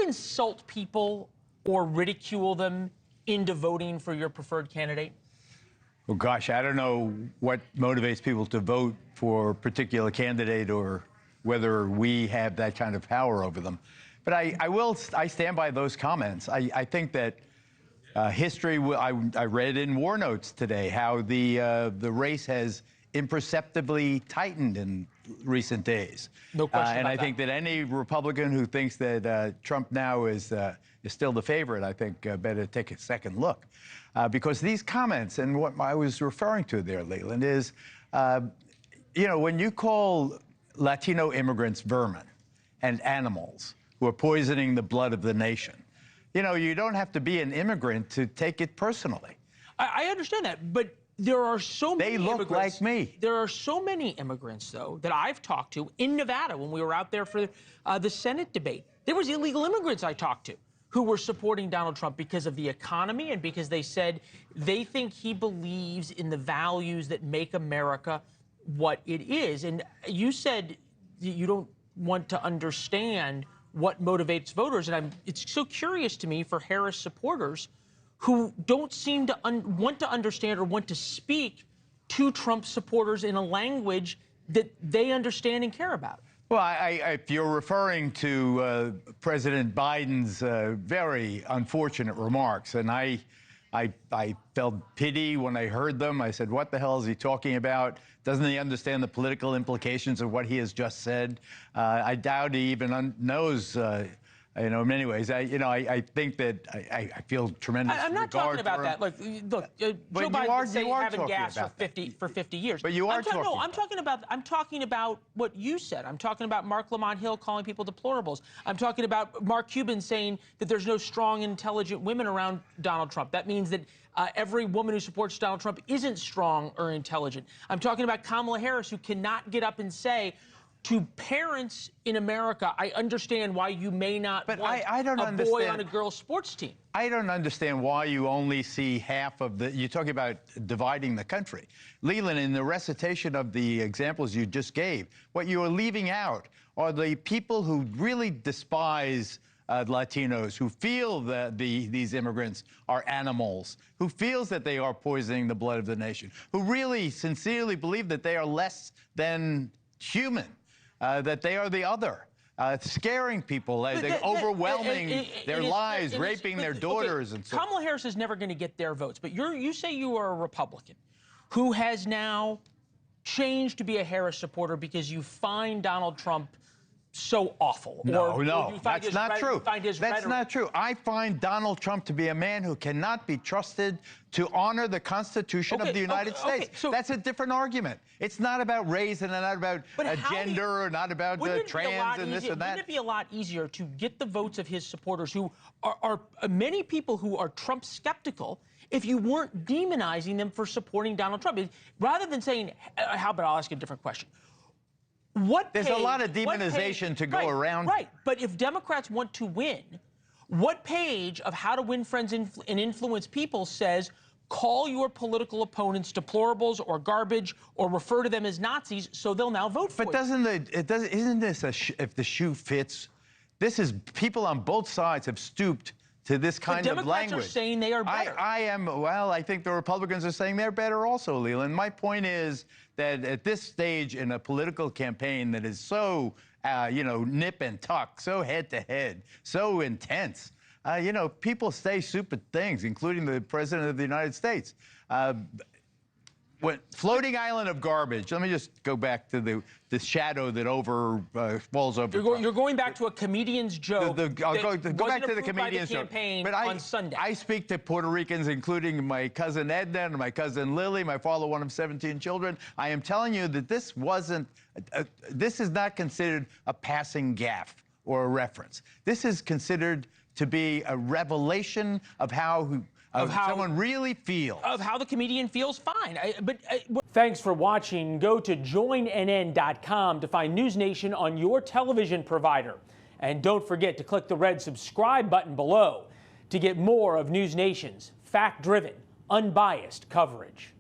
insult people or ridicule them into voting for your preferred candidate? Well, gosh, I don't know what motivates people to vote for a particular candidate or whether we have that kind of power over them. But I stand by those comments. I think that history, I read in War Notes today how the race has imperceptibly tightened in recent days. No question and about I think that any Republican who thinks that Trump now is still the favorite, I think better take a second look. Because these comments, and what I was referring to there, Leland, is, when you call Latino immigrants vermin and animals who are poisoning the blood of the nation, you don't have to be an immigrant to take it personally. I understand that, but there are so many immigrants. They look like me. There are so many immigrants, though, that I've talked to in Nevada when we were out there for the Senate debate. There was illegal immigrants I talked to who were supporting Donald Trump because of the economy and because they said they think he believes in the values that make America what it is. And you said you don't want to understand what motivates voters. And it's so curious to me for Harris supporters who don't seem to want to understand or want to speak to Trump supporters in a language that they understand and care about. Well, if you're referring to President Biden's very unfortunate remarks, and I felt pity when I heard them. I said, what the hell is he talking about? Doesn't he understand the political implications of what he has just said? I doubt he even knows, in many ways. I think that I feel tremendous I'm not talking about that. Look, Joe Biden say having gas for 50 years. But you are talking. No, I'm talking about what you said. I'm talking about Mark Lamont Hill calling people deplorables. I'm talking about Mark Cuban saying that there's no strong, intelligent women around Donald Trump. That means that every woman who supports Donald Trump isn't strong or intelligent. I'm talking about Kamala Harris, who cannot get up and say, to parents in America, I understand why you may not want a boy on a girls' sports team. I don't understand why you only see half of the... You're talking about dividing the country. Leland, in the recitation of the examples you just gave, what you are leaving out are the people who really despise Latinos, who feel that these immigrants are animals, who feels that they are poisoning the blood of the nation, who really sincerely believe that they are less than human. That they are the other, scaring people, overwhelming their lives, raping their daughters, and so on. Kamala Harris is never going to get their votes, but you say you are a Republican who has now changed to be a Harris supporter because you find Donald Trump so awful. No, that's not true. That's not true. I find Donald Trump to be a man who cannot be trusted to honor the Constitution of the United States. So that's a different argument. It's not about race and not about gender or not about trans and this and that. Wouldn't it be a lot easier to get the votes of his supporters, who are many people who are Trump skeptical, if you weren't demonizing them for supporting Donald Trump? Rather than saying, how about I'll ask you a different question. There's a lot of demonization to go around. Right, but if Democrats want to win, what page of How to Win Friends and Influence People says call your political opponents deplorables or garbage or refer to them as Nazis so they'll now vote for you? But isn't this if the shoe fits? This is people on both sides have stooped to this kind of language. Democrats are saying they are better. I think the Republicans are saying they're better also, Leland. My point is that at this stage in a political campaign that is so, nip and tuck, so head-to-head, so intense, people say stupid things, including the President of the United States. Floating island of garbage. Let me just go back to the shadow that falls over. You're going back to a comedian's joke. I'll go back to the comedian's joke. But on Sunday. I speak to Puerto Ricans, including my cousin Edna and my cousin Lily, my father, one of 17 children. I am telling you that this is not considered a passing gaffe or a reference. This is considered to be a revelation of how someone really feels. Of how the comedian feels, fine. Thanks for watching. Go to joinnn.com to find NewsNation on your television provider. And don't forget to click the red subscribe button below to get more of NewsNation's fact-driven, unbiased coverage.